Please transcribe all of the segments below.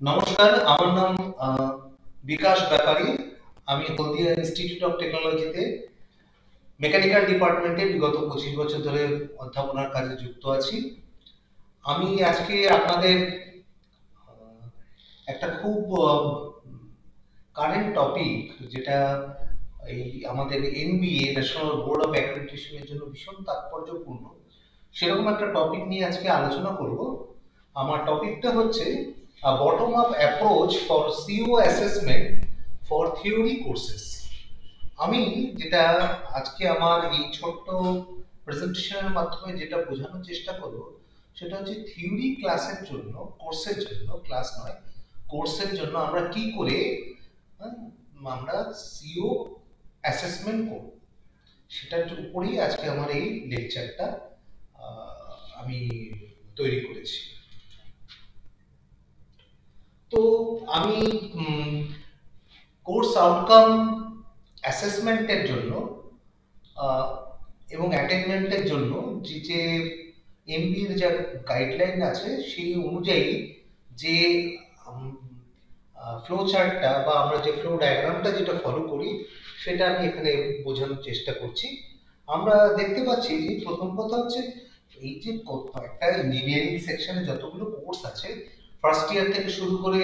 নমস্কার, আমার নাম আহ, বিকাশ ব্যাপারী। আমি হলদিয়া ইনস্টিটিউট অফ টেকনোলজিতে মেকানিক্যাল ডিপার্টমেন্টে বিগত 25 বছর ধরে অধ্যাপনার কাজে যুক্ত আছি। আমি আজকে আপনাদের আহ, একটা খুব কারেন্ট টপিক, যেটা এই আমাদের এনবিএ ন্যাশনাল বোর্ড অফ অ্যাক্রেডিটেশনের জন্য ভীষণ তাৎপর্যপূর্ণ, সেরকম একটা টপিক নিয়ে আজকে আলোচনা করব। আমার টপিকটা হচ্ছে bottom up approach for CO assessment for theory courses. আমি যেটা আজকে আমার এই ছোট্ট প্রেজেন্টেশনের মাধ্যমে যেটা বোঝানোর চেষ্টা করব, সেটা হচ্ছে থিওরি ক্লাসের জন্য, কোর্সের জন্য, ক্লাস নয়, কোর্সের জন্য আমরা কি করে হ্যাঁ, আমরা সিও অ্যাসেসমেন্ট করব, সেটার উপরেই আজকে আমার এই লেকচারটা আমি তৈরি করেছি। তো আমি কোর্স আউটকাম অ্যাসেসমেন্টের জন্য আহ, এবং অ্যাটেনমেন্টের জন্য যে যে এমবিএর যা গাইডলাইন আছে সেই অনুযায়ী যে ফ্লো চার্টটা বা আমরা যে ফ্লো ডায়াগ্রামটা যেটা ফলো করি, সেটা আমি এখানে বোঝানোর চেষ্টা করছি। আমরা দেখতে পাচ্ছি যে প্রথম কথা হচ্ছে এই যে একটা ইঞ্জিনিয়ারিং সেকশনে যতগুলো কোর্স আছে, ফার্স্ট ইয়ার থেকে শুরু করে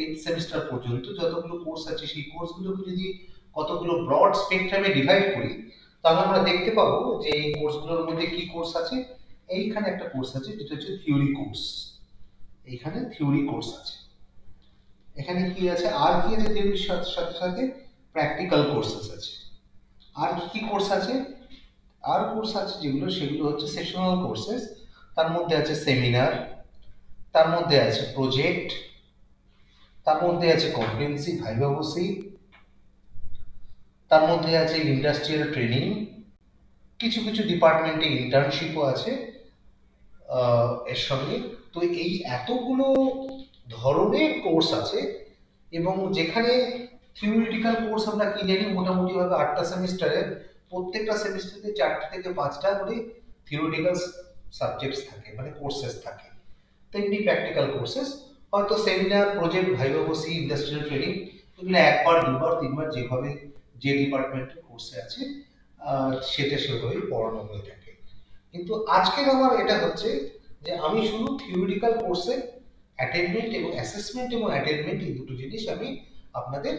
8 সেমিস্টার পর্যন্ত যতগুলো কোর্স আছে, সেই কোর্সগুলোকে যদি কতগুলো ব্রড স্পেকট্রামে ডিভাইড করি, তাহলে আমরা দেখতে পাবো যে এই কোর্সগুলোর মধ্যে কি কোর্স আছে। এইখানে একটা কোর্স আছে যেটা হচ্ছে থিওরি কোর্স। এইখানে থিওরি কোর্স আছে। এখানে কি আছে, আর কি আছে, থিওরির সাথে সাথে সাথে প্র্যাকটিক্যাল কোর্সেস আছে। আর কি কি কোর্স আছে, আর কোর্স আছে যেগুলো, সেগুলো হচ্ছে সেশনাল কোর্সেস। তার মধ্যে আছে সেমিনার, তার মধ্যে আছে প্রজেক্ট, তার মধ্যে আছে কম্প্রিহেনসিভ ভাইভাভসি, তার মধ্যে আছে ইন্ডাস্ট্রিয়াল ট্রেনিং, কিছু কিছু ডিপার্টমেন্টে ইন্টার্নশিপও আছে এর সঙ্গে। তো এই এতগুলো ধরনের কোর্স আছে, এবং যেখানে থিওরিটিক্যাল কোর্স আমরা কি জানি, মোটামুটি ভাবে 8টা সেমিস্টারে প্রত্যেকটা সেমিস্টারে 4টে থেকে 5টা করে থিওরিটিক্যাল সাবজেক্টস থাকে, মানে কোর্সেস থাকে। তেমনি প্র্যাকটিক্যাল কোর্সেস, হয়তো সেমিনার, প্রজেক্ট, ভাইভাভসি, ইন্ডাস্ট্রিয়াল ট্রেনিং, এগুলো একবার দুবার তিনবার যেভাবে যে ডিপার্টমেন্টের কোর্সে আছে সেটা সেভাবেই পড়ানো হয়ে থাকে। কিন্তু আজকের আমার এটা হচ্ছে যে আমি শুধু থিওরিটিক্যাল কোর্সে অ্যাটেনমেন্ট এবং অ্যাসেসমেন্ট এবং অ্যাটেনমেন্ট, এই দুটো জিনিস আমি আপনাদের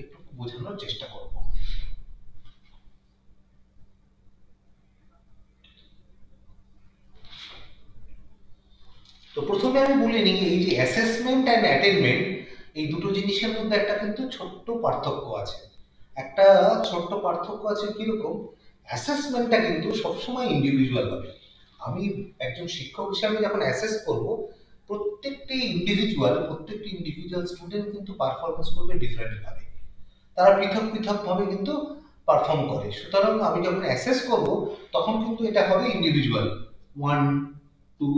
একটু বোঝানোর চেষ্টা করব। তো প্রথমে আমি বলে নিই, এই যে অ্যাসেসমেন্ট অ্যান্ড অ্যাটেনমেন্ট, এই দুটো জিনিসের মধ্যে একটা কিন্তু ছোট্ট পার্থক্য আছে। একটা ছোট্ট পার্থক্য আছে কিরকম, অ্যাসেসমেন্টটা কিন্তু সবসময় ইন্ডিভিজুয়াল হবে। আমি একজন শিক্ষক হিসাবে যখন অ্যাসেস করব, প্রত্যেকটি ইন্ডিভিজুয়াল স্টুডেন্ট কিন্তু পারফরমেন্স করবে ডিফারেন্ট ভাবে, তারা পৃথক পৃথক ভাবে কিন্তু পারফর্ম করে। সুতরাং আমি যখন অ্যাসেস করব, তখন কিন্তু এটা হবে ইন্ডিভিজুয়াল, 1 2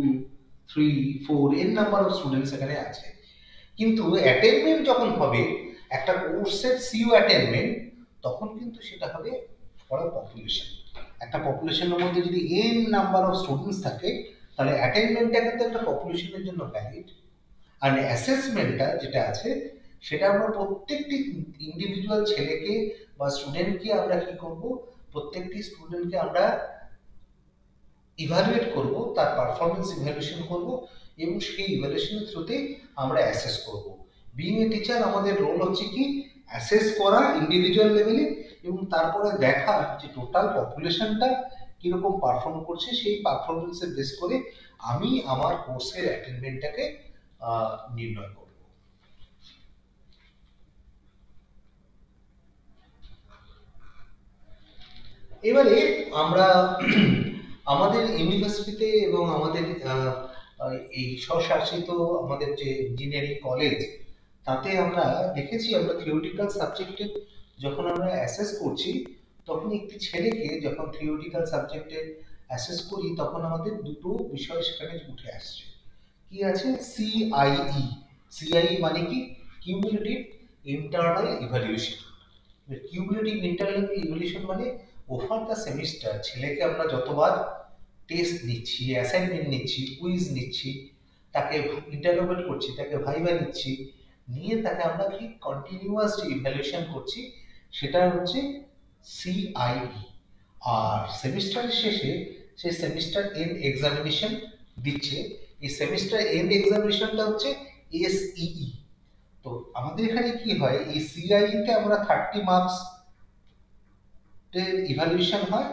3 4 এর নাম্বার অফ স্টুডেন্টস এখানে আছে। কিন্তু অ্যাটেনমেন্ট যখন হবে, একটা কোর্সের সিইউ অ্যাটেনমেন্ট, তখন কিন্তু সেটা হবে ফর পপুলেশন। একটা পপুলেশনের মধ্যে যদি এন নাম্বার অফ স্টুডেন্টস থাকে, তাহলে অ্যাটেনমেন্টটা কিন্তু একটা পপুলেশনের জন্য ভ্যালিড। আর অ্যাসেসমেন্টটা যেটা আছে, সেটা আমরা প্রত্যেকটি ইন্ডিভিজুয়াল ছেলেকে বা স্টুডেন্টকে আমরা কি করব, প্রত্যেকটি স্টুডেন্টকে আমরা ইভালুয়েট করব, তার পারফরমেন্স ইভ্যালুয়েশন করব, এবং সেই ইভ্যালুয়েশনের থ্রুতে আমরা অ্যাসেস করব। বিইং এ টিচার, আমাদের রোল হচ্ছে কি, অ্যাসেস করা ইন্ডিভিজুয়াল লেভেলে, এবং তারপরে দেখা যে টোটাল পপুলেশনটা কিরকম পারফর্ম করছে, সেই পারফরমেন্সের বেস করে আমি আমার কোর্সের অ্যাটেনমেন্টটাকে নির্ণয় করব। এবারে আমরা আমাদের ইউনিভার্সিটিতে এবং আমাদের এই স্বশাসিত আমাদের যে ইঞ্জিনিয়ারিং কলেজ, তাতে আমরা দেখেছি, আমরা থিওরিটিক্যাল সাবজেক্টে যখন আমরা অ্যাসেস করছি, তখন একটি ছেলেকে যখন থিওরিটিক্যাল সাবজেক্টে অ্যাসেস করি, তখন আমাদের দুটো বিষয় সেখানে উঠে আসছে। কি আছে, সিআইই। সিআইই মানে কি, cumulative internal evaluation. Cumulative internal evaluation মানে ওভার দ্য সেমিস্টার ছেলেকে আমরা যতবার টেস্ট নিচ্ছি, অ্যাসাইনমেন্ট নিচ্ছি, কুইজ নিচ্ছি, তাকে ইন্টারোগেট করছি, তাকে ভাইভা নিচ্ছি, নিয়ে তাকে আমরা কি কন্টিনিউয়াস যে ইভ্যালুয়েশন করছি সেটা হচ্ছে সিআইই। আর সেমিস্টারের শেষে সেই সেমিস্টার এন্ড এক্সামিনেশন দিচ্ছে। এই সেমিস্টার এন্ড এক্সামিনেশনটা হচ্ছে এসইই। তো আমাদের এখানে কি হয়, এই সিআইই তে আমরা 30 মার্কস এর ইভ্যালুয়েশন হয়,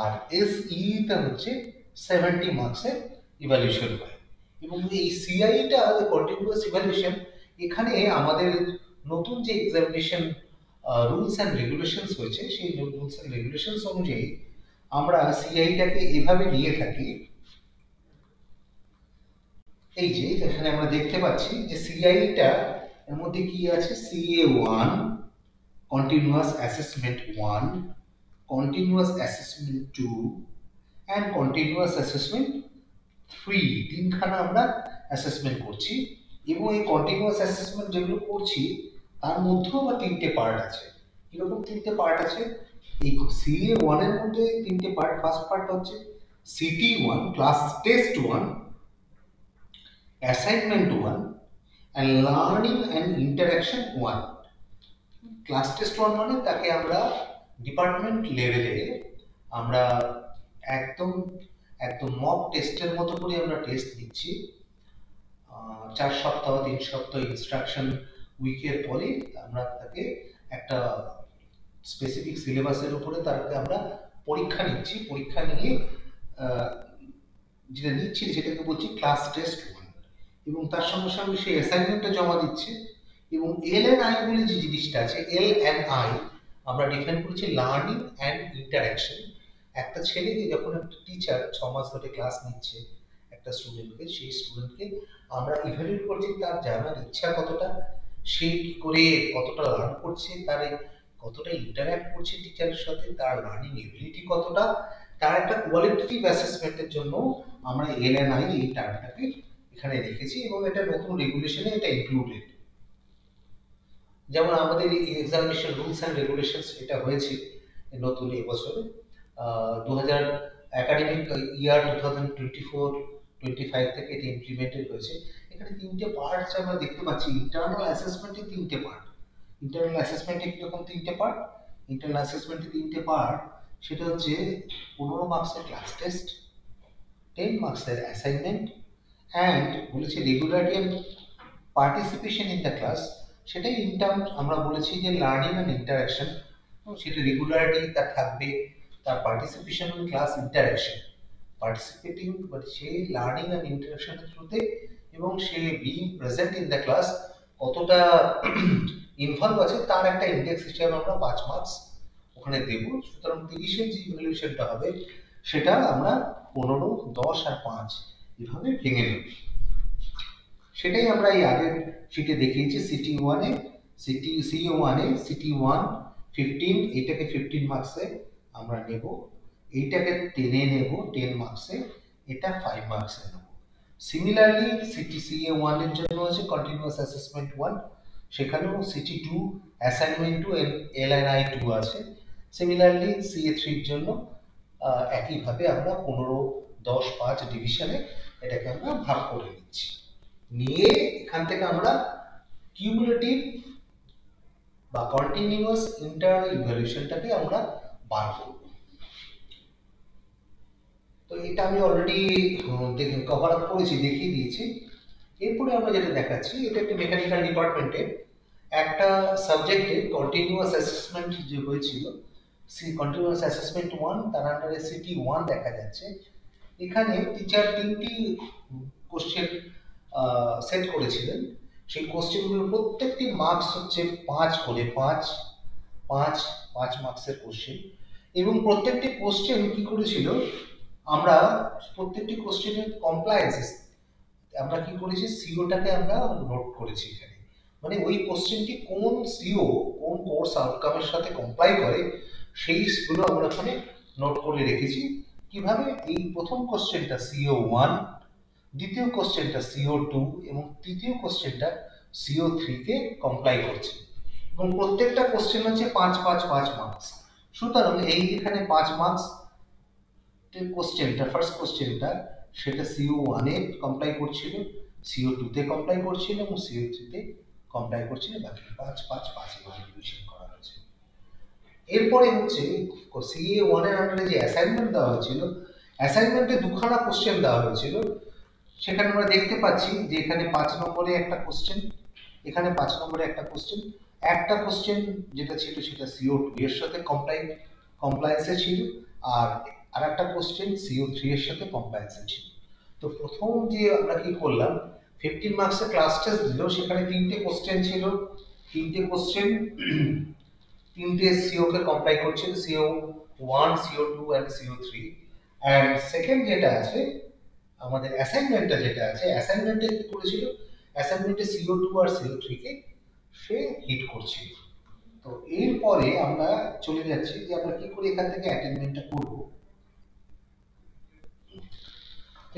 আর এসইই তে হচ্ছে 70 মার্কসের ইভ্যালুয়েশন হয়। এবং এই সিআইই টা কন্টিনিউয়াস ইভ্যালুয়েশন, এখানে আমাদের নতুন যে এক্সামিনেশন রুলস অ্যান্ড রেগুলেশনস হয়েছে, সেই রুলস অ্যান্ড রেগুলেশনস অনুযায়ী আমরা সিআইটাকে এভাবে নিয়ে থাকি। এই যে এখানে আমরা দেখতে পাচ্ছি যে সিআইটা এর মধ্যে কি আছে, CA one, continuous assessment 1, continuous assessment 2 and continuous assessment 3, তিনখানা আমরা অ্যাসেসমেন্ট করছি। এবং এই কন্টিনিউয়াস অ্যাসেসমেন্ট যেগুলো করছি তার মধ্যেও আবার তিনটে পার্ট আছে। কিরকম তিনটে পার্ট আছে, এই সিএ1 এর মধ্যে তিনটে পার্ট। ফার্স্ট পার্ট হচ্ছে CT one, class test 1, assignment 1 and learning and interaction 1। Class test 1 মানে তাকে আমরা ডিপার্টমেন্ট লেভেলে আমরা একদম একদম মক টেস্টের মতো করে আমরা টেস্ট দিচ্ছি। 4 সপ্তাহ 3 সপ্তাহ ইনস্ট্রাকশন উইকের পরে আমরা তাকে একটা স্পেসিফিক সিলেবাসের উপরে তাকে আমরা পরীক্ষা নিচ্ছি। পরীক্ষা নিয়ে যেটা নিচ্ছি সেটাকে বলছি ক্লাস টেস্ট 1। এবং তার সঙ্গে সঙ্গে সেই অ্যাসাইনমেন্টটা জমা দিচ্ছে। এবং এলএনআই বলে যে জিনিসটা আছে, এলএনআই আমরা ডিফাইন করেছি লার্নিং অ্যান্ড ইন্টারঅ্যাকশন। একটা ছেলেকে যখন একটা টিচার 6 মাস ধরে ক্লাস নিচ্ছে একটা স্টুডেন্টকে, সেই স্টুডেন্টকে আমরা ইভ্যালুয়েট করছি তার জানার ইচ্ছা কতটা, সে কি করে কতটা লার্ন করছে, তার কতটা ইন্টারঅ্যাক্ট করছে টিচারের সাথে, তার লার্নিং এবিলিটি কতটা, তার একটা কোয়ালিটেটিভ অ্যাসেসমেন্টের জন্য আমরা এলএনআই এই টার্মটাকে এখানে রেখেছি। এবং এটা নতুন রেগুলেশনে এটা ইনক্লুডেড। যেমন আমাদের এক্সামিনেশন রুলস অ্যান্ড রেগুলেশনস এটা হয়েছে নতুন এবছরে 2000 একাডেমিক ইয়ার 2024-25 থেকে এটা ইমপ্লিমেন্টেড হয়েছে। এখানে তিনটে পার্টস আমরা দেখতে পাচ্ছি। ইন্টারনাল অ্যাসেসমেন্টে তিনটে পার্ট। ইন্টারনাল অ্যাসেসমেন্টে কিরকম তিনটে পার্ট, ইন্টারনাল অ্যাসেসমেন্টে তিনটে পার্ট, সেটা হচ্ছে 15 মার্কসের ক্লাস টেস্ট, 10 মার্কসের অ্যাসাইনমেন্ট অ্যান্ড বলেছে regularity and participation in the class. সেটাই ইন টার্ম আমরা বলেছি যে লার্নিং অ্যান্ড ইন্টারঅ্যাকশন। সেটা রেগুলারিটি তার থাকবে, তার participation in class interaction, participating but সে লার্নিং অ্যান্ড ইন্টারঅ্যাকশনের থ্রুতে, এবং সে being present in the class কতটা ইনভলভ আছে তার একটা ইন্ডেক্স হিসেবে আমরা 5 মার্কস ওখানে দেব। সুতরাং 30-এর যে ইভ্যালুয়েশনটা হবে সেটা আমরা 15, 10 আর 5 এভাবে ভেঙে নেব। সেটাই আমরা এই আগের শিটে দেখিয়েছি। সিটি1 এ সিও1 এ সিটি1 15, এটাকে 15 মার্কসে আমরা নেব, এইটাকে 10 এ নেব 10 মার্কসে, এটা 5 মার্কসে নেব। সিমিলারলি সিটিসিএ1 এর জন্য আছে কন্টিনিউয়াস অ্যাসেসমেন্ট 1, সেখানেও সিটি2 অ্যাসাইনমেন্ট 2 এলএনআই 2 আছে। সিমিলারলি সিএ3 এর জন্য একইভাবে আমরা 15, 10, 5 ডিভিশনে এটাকে আমরা ভাগ করে নিচ্ছি। নিয়ে এখান থেকে আমরা কিউমুলেটিভ বা কন্টিনিউয়াস ইন্টারনাল ইভ্যালুয়েশনটাকে আমরা বার করব। তো এটা আমি অলরেডি কভার আপ করেছি, দেখিয়ে দিয়েছি। এরপরে আমরা যেটা দেখাচ্ছি, এটা একটা মেকানিক্যাল ডিপার্টমেন্টে একটা সাবজেক্টে কন্টিনিউয়াস অ্যাসেসমেন্ট যে হয়েছিল, কন্টিনিউয়াস অ্যাসেসমেন্ট 1, তার আন্ডারে সিটি1 দেখা যাচ্ছে। এখানে টিচার 3টি কোশ্চেন সেট করেছিলেন। সেই কোশ্চেনগুলোর প্রত্যেকটি মার্কস হচ্ছে 5 করে, 5 5 5 মার্কসের কোশ্চেন। এবং প্রত্যেকটি কোশ্চেন কি করেছিল, আমরা প্রত্যেকটি কোশ্চেনের কমপ্লায়েন্সেস আমরা কি করেছি, সিওটাকে আমরা নোট করেছি এখানে। মানে ওই কোশ্চেনটি কোন সিও কোন কোর্স আউটকামের সাথে কমপ্লাই করে সেইগুলো আমরা এখানে নোট করে রেখেছি। কিভাবে, এই প্রথম কোশ্চেনটা সিও1, দ্বিতীয় কোশ্চেনটা সিও2 এবং তৃতীয় কোশ্চেনটা সিও3 কে কমপ্লাই করছে। এবং প্রত্যেকটা কোশ্চেন হচ্ছে 5 5 5 মার্কস। সুতরাং এই এখানে 5 মার্কস কোশ্চেনটা, ফার্স্ট কোশ্চেনটা সেটা সিও1 এ কমপ্লাই করছিল, CO2 তে কমপ্লাই করছিল এবং CO3 তে কমপ্লাই করছিল, বাকি 5 এভাবে ডিভিশন করা হয়েছে। এরপরে হচ্ছে CA1 এর আন্ডারে যে অ্যাসাইনমেন্ট দেওয়া হয়েছিল, অ্যাসাইনমেন্টে দুখানা কোশ্চেন দেওয়া হয়েছিল। সেখানে আমরা দেখতে পাচ্ছি যে এখানে 5 নম্বরে একটা কোশ্চেন, এখানে 5 নম্বরে একটা কোশ্চেন। একটা কোশ্চেন যেটা ছিল সেটা CO2 এর সাথে কমপ্লায়েন্সে ছিল, আর আরেকটা কোশ্চেন CO3 এর সাথে কমপ্লায়েন্সে ছিল। তো প্রথম যে আমরা কি করলাম, 15 মার্কসের ক্লাস টেস্ট দিল, সেখানে তিনটে কোশ্চেন ছিল, তিনটে কোশ্চেন তিনটে CO কে কমপ্লাই করছিল, CO1, CO2 and CO3। And second যেটা আছে আমাদের অ্যাসাইনমেন্টটা যেটা আছে, অ্যাসাইনমেন্টে কি করেছিল, অ্যাসাইনমেন্টে CO2 আর CO3 কে সে হিট করছিল। তো এরপরে আমরা চলে যাচ্ছি যে আমরা কি করে এখান থেকে অ্যাটেনমেন্টটা করব।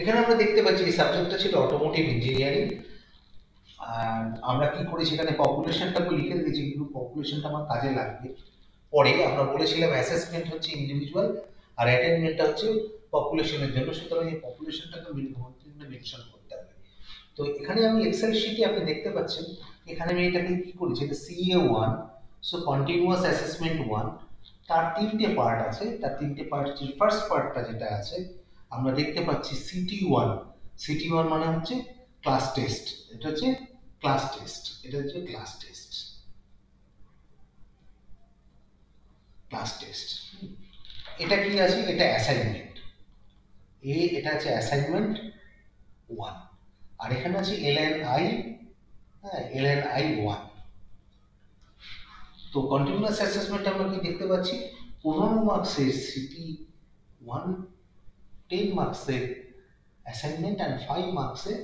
এখানে আমরা দেখতে পাচ্ছি এই সাবজেক্টটা ছিল অটোমোটিভ ইঞ্জিনিয়ারিং। আর আমরা কি করেছি, এখানে পপুলেশনটাকে লিখে দিয়েছি, কিন্তু পপুলেশনটা আমার কাজে লাগবে পরে। আমরা বলেছিলাম অ্যাসেসমেন্ট হচ্ছে ইন্ডিভিজুয়াল আর অ্যাটেনমেন্টটা হচ্ছে পপুলেশনের জন্য, সুতরাং এই পপুলেশনটাকে মেনশন করতে হবে। তো এখানে আমি এক্সেল শিটে আপনি দেখতে পাচ্ছেন, এখানে আমি এটাকে কি করেছি, এটা CA1, সো কন্টিনিউয়াস অ্যাসেসমেন্ট 1। তার তিনটে পার্ট আছে, তার তিনটে পার্ট, ফার্স্ট পার্টটা যেটা আছে আমরা দেখতে পাচ্ছি CT1। CT1 মানে হচ্ছে ক্লাস টেস্ট, এটা হচ্ছে ক্লাস টেস্ট, এটা হচ্ছে ক্লাস টেস্ট, ক্লাস টেস্ট। এটা কি আছে, এটা অ্যাসাইনমেন্ট এটা আছে অ্যাসাইনমেন্ট 1। আর এখানে আছে LNI, হ্যাঁ LNI 1। তো কন্টিনিউয়াস অ্যাসেসমেন্ট আমরা কি দেখতে পাচ্ছি, 15 মার্কসের CT1, 10 মার্কসের অ্যাসাইনমেন্ট এন্ড 5 মার্কসের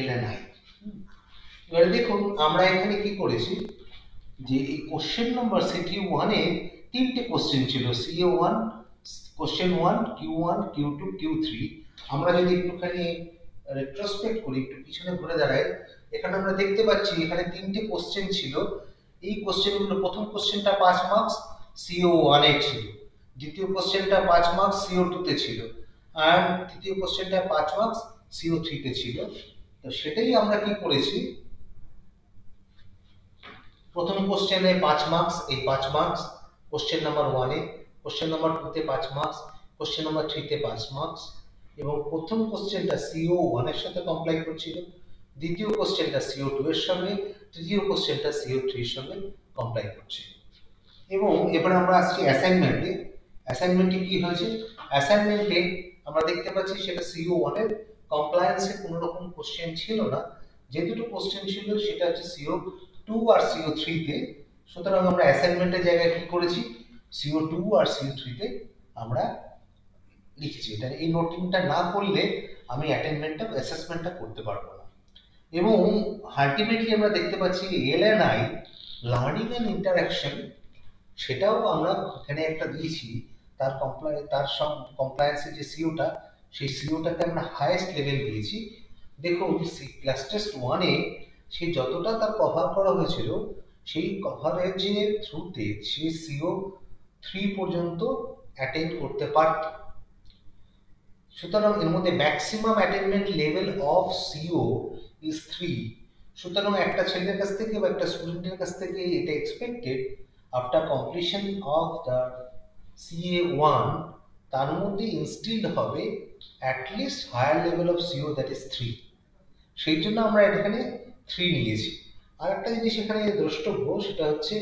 LNI। এবারে দেখুন আমরা এখানে কি করেছি, যে এই কোশ্চেন নাম্বার CT1 এ তিনটে কোশ্চেন ছিল, CA1 question 1, Q1, Q2, Q3। আমরা যদি একটুখানি রেট্রোস্পেক্ট করি, একটু পিছনে ঘুরে দাঁড়াই, এখানে আমরা দেখতে পাচ্ছি এখানে তিনটে কোশ্চেন ছিল। এই কোশ্চেনগুলো, প্রথম কোশ্চেনটা 5 মার্কস CO1 এ ছিল, দ্বিতীয় কোশ্চেনটা 5 মার্কস CO2 তে ছিল, আর তৃতীয় কোশ্চেনটা 5 মার্কস CO3 তে ছিল। তো সেটাই আমরা কি করেছি, প্রথম কোশ্চেনে 5 মার্কস, এই 5 মার্কস কোশ্চেন নাম্বার 1 এ, কোশ্চেন নাম্বার 2 তে 5 মার্কস, কোশ্চেন নাম্বার 3 তে 5 মার্কস, এবং প্রথম কোশ্চেনটা CO1 এর সাথে কমপ্লাই করছিল, দ্বিতীয় কোশ্চেনটা CO2 এর সঙ্গে, তৃতীয় কোশ্চেনটা CO3 এর সঙ্গে কমপ্লাই করছিল। এবং এবার আমরা আসছি অ্যাসাইনমেন্টে। অ্যাসাইনমেন্টে কি হয়েছে, অ্যাসাইনমেন্টে আমরা দেখতে পাচ্ছি সেটা CO1 এর কমপ্লায়েন্সে কোনো রকম কোশ্চেন ছিল না, যে দুটো কোশ্চেন ছিল সেটা হচ্ছে CO2 আর CO3 তে। সুতরাং আমরা অ্যাসাইনমেন্টের জায়গায় কি করেছি, CO2 আর CO3 তে আমরা লিখেছি। এটা এই নোটিংটা না করলে আমি অ্যাটেনমেন্টটা অ্যাসেসমেন্টটা করতে পারবো না। এবং আলটিমেটলি আমরা দেখতে পাচ্ছি LNI, লার্নিং এন্ড ইন্টারঅ্যাকশন, সেটাও আমরা এখানে একটা দিয়েছি। তার সব কমপ্লায়েন্সের যে সিওটা, সেই সিওটাকে আমরা হাইয়েস্ট লেভেল দিয়েছি। দেখুন ক্লাস টেস্ট 1 এ সে যতটা তার কভার করা হয়েছিল, সেই কভারেজের থ্রুতে সে CO3 পর্যন্ত অ্যাটেন্ড করতে পারত। সুতরাং এর মধ্যে maximum attainment level of CO is 3। সুতরাং একটা ছেলের কাছ থেকে বা একটা স্টুডেন্টের কাছ থেকে এটা expected, after completion of the CA1 তার মধ্যে ইনস্টিলড হবে at least higher level of CO, that is 3। সেই জন্য আমরা এখানে 3 নিয়েছি। আর একটা জিনিস এখানে দ্রষ্টব্য, সেটা হচ্ছে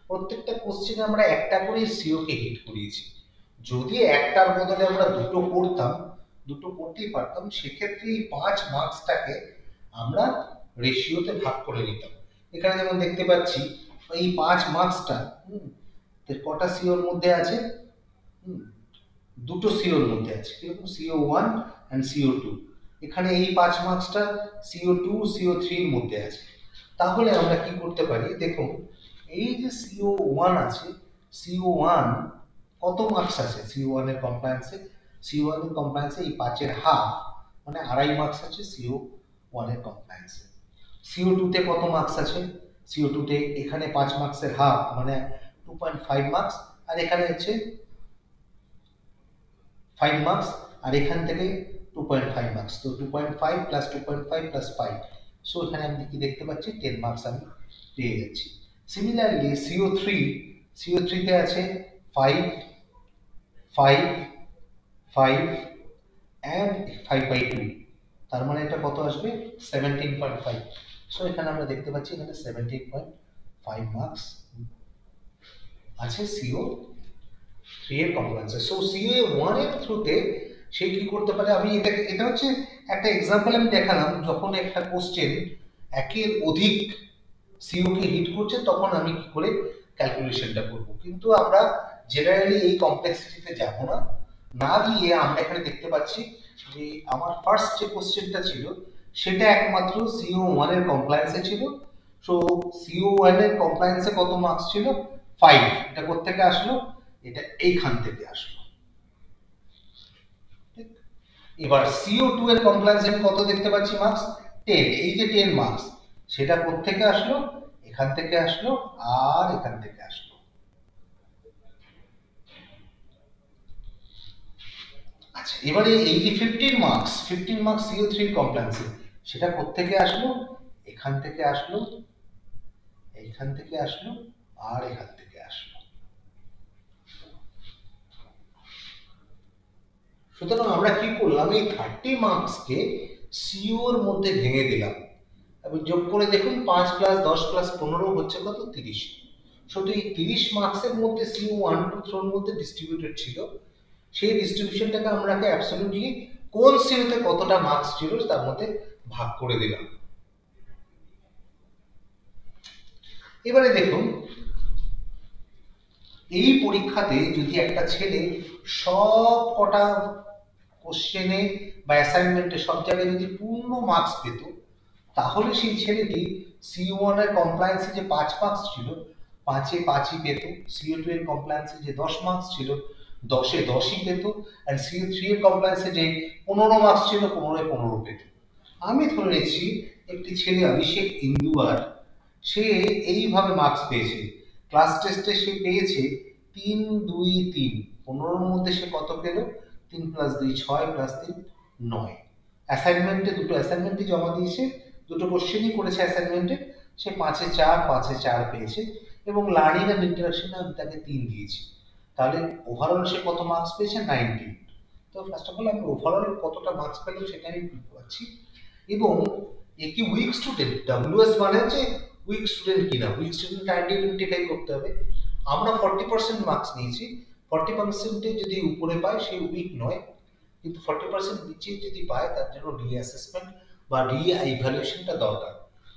প্রত্যেকটা কোশ্চেনে আমরা একটা করে CO কে হিট করিয়েছি। যদি একটার বদলে আমরা দুটো করতাম, দুটো করতেই পারতাম, সেক্ষেত্রে এই 5 মার্কসটাকে আমরা রেশিওতে ভাগ করে নিতাম। এখানে যেমন দেখতে পাচ্ছি এই 5 মার্কসটা কটা সিওর মধ্যে আছে, দুটো সিওর মধ্যে আছে, কিরকম CO1 এন্ড CO2। এখানে এই 5 মার্কসটা CO2 CO3 এর মধ্যে আছে। তাহলে আমরা কি করতে পারি, দেখুন এই যে CO1 আছে, CO1 কত মার্কস আছে, CO1 এর কমপ্লায়েন্সে, CO1 এর কমপ্লায়েন্সে এই 5 এর হাফ মানে 2.5 মার্কস আছে CO1 এর কমপ্লায়েন্সে। CO2 তে কত মার্কস আছে, CO2 তে এখানে 5 মার্কসের হাফ মানে 2.5 মার্কস, আর এখানে হচ্ছে 5 মার্কস, আর এখান থেকে 2.5 মার্কস। তো 2.5 প্লাস 2.5 প্লাস 5 সো এখানে আমি কি দেখতে পাচ্ছি 10 মার্কস আমি পেয়ে যাচ্ছি। সিমিলারলি CO3 তে আছে 5 5 5 and 5/2, তার মানে এটা কত আসবে 17.5। সো এখানে আমরা দেখতে পাচ্ছি এখানে 17.5 মার্কস আছে CO3 এর কমপ্লায়েন্সে। সো CO1 এর থ্রুতে সে কি করতে পারে, আমি এটা হচ্ছে একটা এক্সাম্পল আমি দেখালাম, যখন একটা কোশ্চেন একের অধিক সিও কে হিট করছে তখন আমি কি করে ক্যালকুলেশনটা করব। কিন্তু আমরা জেনারেলি এই কমপ্লেক্সিটিতে যাব না, না গিয়ে আমরা এখানে দেখতে পাচ্ছি যে আমার ফার্স্ট যে কোশ্চেনটা ছিল সেটা একমাত্র CO1 এর কমপ্লায়েন্সে ছিল। সো CO1 এর কমপ্লায়েন্সে কত মার্কস ছিল 5। এটা কোথা থেকে আসলো, এটা এইখান থেকে আসলো। এবার CO2 এর কমপ্লায়েন্সে আমি কত দেখতে পাচ্ছি মার্কস 10। এই যে 10 মার্কস সেটা কোথা থেকে আসলো, এখান থেকে আসলো আর এখান থেকে আসলো। আচ্ছা, এবারে এই যে 15 মার্কস CO3 কমপ্লায়েন্সে সেটা কোথা থেকে আসলো, এখান থেকে আসলো, এইখান থেকে আসলো আর এখান থেকে আসলো। সুতরাং আমরা কি করলাম, এই 30 মার্কসকে সিও এর মধ্যে ভেঙে দিলাম এবং যোগ করে দেখুন 5 + 10 + 15 হচ্ছে কত 30। শুধু এই 30 মার্কসের মধ্যে CO1 2 3 এর মধ্যে ডিস্ট্রিবিউটেড ছিল, সেই ডিস্ট্রিবিউশনটাকে আমরা অ্যাবসলিউটলি কোন সিওতে কতটা মার্কস ছিল তার মধ্যে ভাগ করে দিলাম। এবারে দেখুন এই পরীক্ষাতে যদি একটা ছেলে সব কটা কোশ্চেনে বা অ্যাসাইনমেন্টে সব জায়গায় যদি পূর্ণ মার্কস পেত, তাহলে সেই ছেলেটি CO1 এর কমপ্লায়েন্সে যে 5 মার্কস ছিল 5-এ 5ই পেত, CO2 এর কমপ্লায়েন্সে যে 10 মার্কস ছিল 10-এ 10ই পেত, আর CO3 এর কমপ্লায়েন্সে যে 15 মার্কস ছিল 15-এ 15 পেত। আমি ধরে নিচ্ছি একটি ছেলে অভিষেক ইন্দুয়ার, সে এইভাবে মার্কস পেয়েছে। ক্লাস টেস্টে সে পেয়েছে 3 2 3, 15-এর মধ্যে সে কত পেল 3 + 2 6 + 3 9। অ্যাসাইনমেন্টে দুটো অ্যাসাইনমেন্টই জমা দিয়েছে, দুটো কোশ্চেনই করেছে অ্যাসাইনমেন্টে, সে 5-এ 4 5-এ 4 পেয়েছে এবং লার্নিং এন্ড ইন্টারাকশনে আমি তাকে 3 দিয়েছি। তাহলে ওভারঅল সে কত মার্কস পেয়েছে 19। তো ফার্স্ট অফ অল আমি ওভারঅল কতটা মার্কস পেলাম সেটা আমি বুঝতে পারছি। এবং এ কি উইক স্টুডেন্ট, ডব্লিউএস মানে হচ্ছে উইক স্টুডেন্ট কিনা, উইক স্টুডেন্ট আইডেন্টিফাই করতে হবে। আমরা 40% মার্কস নিয়েছি, 40% যদি উপরে পায় সে উইক নয়, কিন্তু 40% নিচে যদি পায় তার জন্য রিঅ্যাসেসমেন্ট বা রিইভ্যালুয়েশনটা দরকার।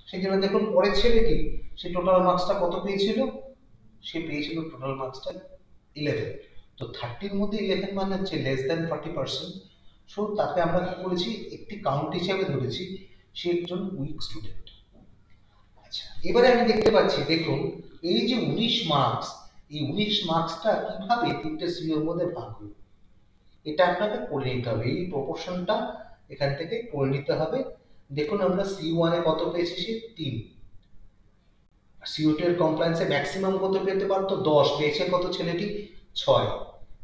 সেই জন্য দেখুন পরের ছেলেটি সে টোটাল মার্কসটা কত পেয়েছিল, সে পেয়েছিল টোটাল মার্কসটা 11। তো 30-এর মধ্যে 11 মানে হচ্ছে লেস দ্যান 40%। সো তাকে আমরা কি করেছি একটি কাউন্ট হিসাবে ধরেছি সে একজন উইক স্টুডেন্ট। আচ্ছা, এবারে আমি দেখতে পাচ্ছি দেখুন এই যে 19 মার্কস, এই 19 মার্কসটা কিভাবে তিনটে সিওর মধ্যে ভাগ হলো এটা আপনাকে করে নিতে হবে। এই প্রপোর্শনটা এখান থেকে করে নিতে হবে। দেখুন আমরা C1 এ কত পেয়েছি সে 3, CO2 এর কমপ্লায়েন্সে ম্যাক্সিমাম কত পেতে পারতো 10, পেয়েছে কত ছেলেটি 6।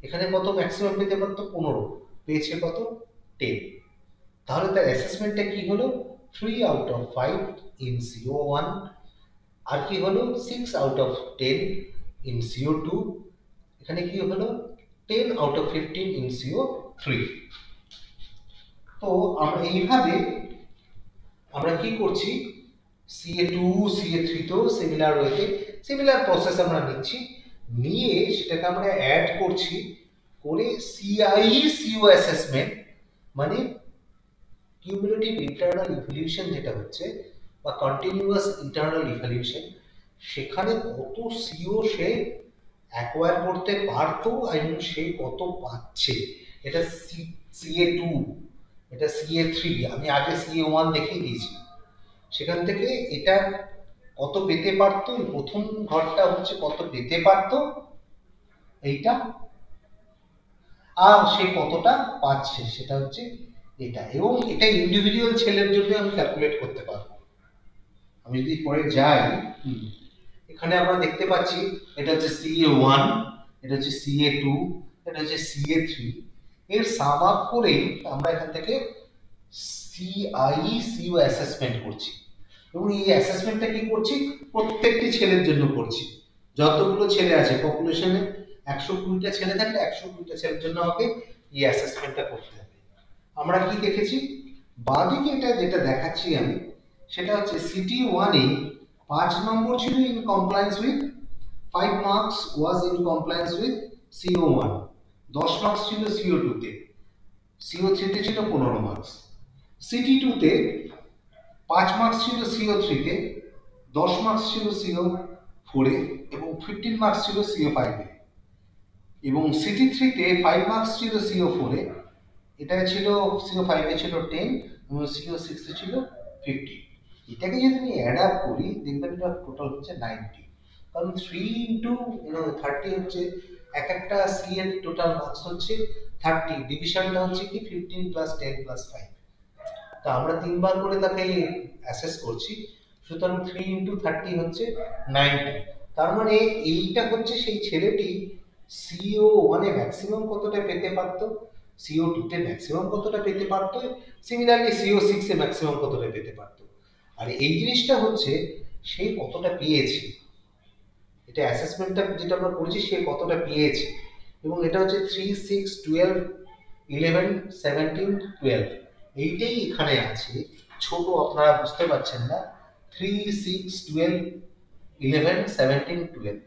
এখানে কত ম্যাক্সিমাম পেতে পারতো 15, পেয়েছে কত 10। তাহলে তার অ্যাসেসমেন্টটা কি হলো 3/5 ইন CO1, আর কি হলো 6/10 ইন CO2, এখানে কি হলো 10/15 ইন CO3। তো আমরা এইভাবে আমরা কি করছি CA2 CA3 তো সিমিলার ওয়েতে সিমিলার প্রসেস আমরা নিচ্ছি, নিয়ে সেটাকে আমরা অ্যাড করছি করে CIE CO অ্যাসেসমেন্ট মানে কিউমুলেটিভ ইন্টারনাল ইভ্যালুয়েশন যেটা হচ্ছে বা কন্টিনিউয়াস ইন্টারনাল ইভ্যালুয়েশন, সেখানে কত সিও সে অ্যাকোয়ার করতে পারতো এবং সে কত পাচ্ছে। এটা CA2, এটা CA3, আমি আগে CA1 দেখিয়ে দিয়েছি। সেখান থেকে এটা কত পেতে পারতো, প্রথম ঘরটা হচ্ছে কত পেতে পারতো এইটা, আর সে কতটা পাচ্ছে সেটা হচ্ছে এটা। এবং এটা ইন্ডিভিজুয়াল ছেলের জন্য আমি ক্যালকুলেট করতে পারবো। আমি যদি পরে যাই এখানে আমরা দেখতে পাচ্ছি এটা হচ্ছে CA1, এটা হচ্ছে CA2, এটা হচ্ছে CA3, এর সাম আপ করে আমরা এখান থেকে CIE CO অ্যাসেসমেন্ট করছি। এবং এই অ্যাসেসমেন্টটা কি করছি, প্রত্যেকটি ছেলের জন্য করছি। যতগুলো ছেলে আছে পপুলেশনে, 120টা ছেলে থাকলে 120টা ছেলের জন্য আমাকে এই অ্যাসেসমেন্টটা করতে হবে। আমরা কি দেখেছি, বাঁদিকে এটা যেটা দেখাচ্ছি আমি, সেটা হচ্ছে সিটি 1-এ 5 নম্বর ছিল in compliance with 5 marks was in compliance with CO1, 10 marks ছিল CO2 তে, CO3 তে ছিল 15 মার্কস। সিটি 2 তে 5 মার্কস ছিল CO3 তে, 10 মার্কস ছিল CO4 এ এবং 15 মার্কস ছিল CO5 এ। এবং সিটি 3 তে 5 মার্কস ছিল CO4 এ, এটা ছিল CO5 এ ছিল 10 এবং CO6 এ ছিল 50। এটাকে যদি আমি অ্যাড আপ করি দেখবেন এটা টোটাল হচ্ছে 90, কারণ 3 ইনটু 30 হচ্ছে এক একটা সি এর টোটাল মার্কস হচ্ছে 30, ডিভিশনটা হচ্ছে কি 15 প্লাস 10 প্লাস 5। তা আমরা তিনবার করে তাকে অ্যাসেস করছি, সুতরাং 3 ইনটু 30 হচ্ছে 90। তার মানে এইটা হচ্ছে সেই ছেলেটি CO1 এ ম্যাক্সিমাম কতটা পেতে পারতো, CO2 তে ম্যাক্সিমাম কতটা পেতে পারতো, সিমিলারলি CO6 এ ম্যাক্সিমাম কতটা পেতে পারতো। আর এই জিনিসটা হচ্ছে সে কতটা পেয়েছে, এটা অ্যাসেসমেন্টটা যেটা আমরা করেছি সে কতটা পেয়েছে। এবং এটা হচ্ছে 3, 6, 12, 11, 17, 12, এইটাই এখানে আছে। ছোট আপনারা বুঝতে পারছেন না, 3, 6, 12, 11, 17, 12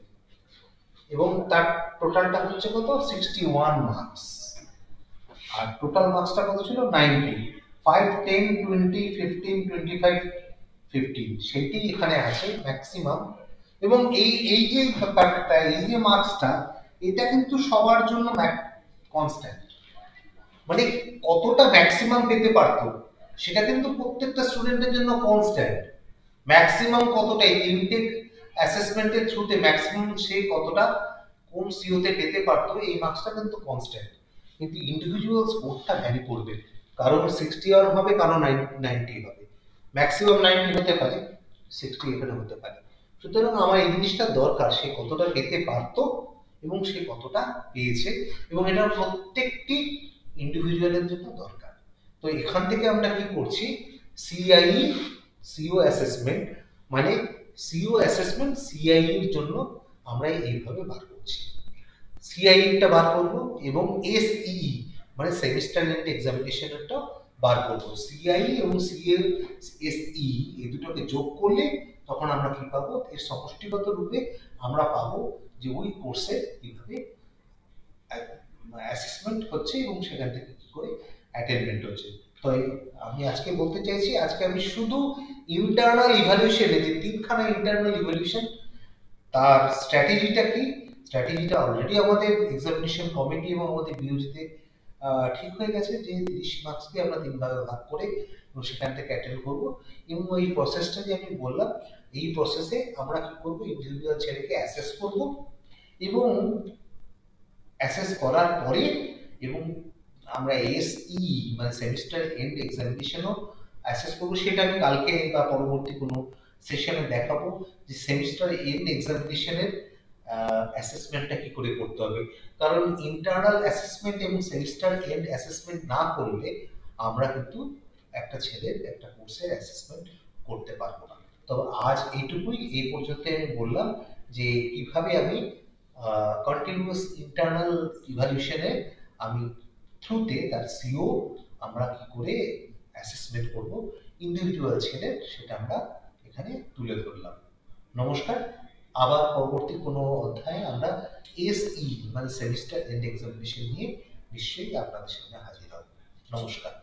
এবং তার টোটালটা হচ্ছে কত 61 মার্কস। আর টোটাল মার্কসটা কত ছিল 90, 5, 10, 20, 15, 25, 15 সেইটাই এখানে আছে ম্যাক্সিমাম। এবং এই যে ব্যাপারটা, এই যে মার্কসটা, এটা কিন্তু সবার জন্য কনস্ট্যান্ট, মানে কতটা ম্যাক্সিমাম পেতে পারতো সেটা কিন্তু প্রত্যেকটা স্টুডেন্টের জন্য কনস্ট্যান্ট। ম্যাক্সিমাম কতটা এই তিনটে অ্যাসেসমেন্টের থ্রুতে ম্যাক্সিমাম সে কতটা কোন সিওতে পেতে পারতো এই মার্কসটা কিন্তু কনস্ট্যান্ট, কিন্তু ইন্ডিভিজুয়াল স্কোরটা ভ্যারি করবে, কারণ 60 আর হবে, কারণ 90 হবে, ম্যাক্সিমাম 90 হতে পারে, 60 এখানে হতে পারে। সুতরাং আমার এই জিনিসটা দরকার, সে কতটা পেতে পারতো এবং সে কতটা পেয়েছে, এবং এটা প্রত্যেকটি ইন্ডিভিজুয়ালের জন্য দরকার। তো এখান থেকে আমরা কি করছি, সিআই সিও অ্যাসেসমেন্ট, মানে সিও অ্যাসেসমেন্ট সিআই এর জন্য আমরা এইভাবে বার করছি। সিআই টা বার করব এবং এসই মানে সেমিস্টার এন্ড এক্সামিনেশনটা বার করব। সিআই এবং সিএল এসই এই দুটোকে যোগ করলে তখন আমরা কি পাবো, এর সমষ্টিগত রূপে আমরা পাবো যে ওই কোর্সে কিভাবে অ্যাসেসমেন্ট হচ্ছে এবং সেখান থেকে কি করে অ্যাটেনমেন্ট হচ্ছে। তো আমি আজকে বলতে চাইছি, আজকে আমি শুধু ইন্টারনাল ইভ্যালুয়েশনে যে তিনখানা ইন্টারনাল ইভ্যালুয়েশন তার স্ট্র্যাটেজিটা কি, স্ট্র্যাটেজিটা অলরেডি আমাদের এক্সামিনেশন কমিটি এবং আমাদের বিওজিতে ঠিক হয়ে গেছে যে 30 মার্কস দিয়ে আমরা তিন ভাগে ভাগ করে এবং সেখান থেকে অ্যাটেন্ড করব। এবং এই প্রসেসটা যে আমি বললাম, এই প্রসেসে আমরা কি করব, ইন্ডিভিজুয়াল ছেলেকে অ্যাসেস করব এবং অ্যাসেস করার পরে এবং আমরা এসই মানে সেমিস্টার এন্ড এক্সামিনেশনও অ্যাসেস করবো। সেটা আমি কালকে বা পরবর্তী কোনো সেশনে দেখাবো যে সেমিস্টার এন্ড এক্সামিনেশনের অ্যাসেসমেন্টটা কি করে করতে হবে, কারণ ইন্টারনাল অ্যাসেসমেন্ট এবং সেমিস্টার এন্ড অ্যাসেসমেন্ট না করলে আমরা কিন্তু একটা ছেলের একটা কোর্সের অ্যাসেসমেন্ট করতে পারবো না। তো আজ এইটুকুই, এই পর্যন্ত আমি বললাম যে কিভাবে আমি কন্টিনিউয়াস ইন্টারনাল ইভ্যালুয়েশনে আমি থ্রুতে তার সিও আমরা কি করে অ্যাসেসমেন্ট করব ইন্ডিভিজুয়াল ছেলের, সেটা আমরা এখানে তুলে ধরলাম। নমস্কার, আবার পরবর্তী কোনো অধ্যায়ে আমরা এসই মানে সেমিস্টার এন্ড এক্সামিনেশন নিয়ে নিশ্চয়ই আপনাদের সামনে হাজির হব। নমস্কার।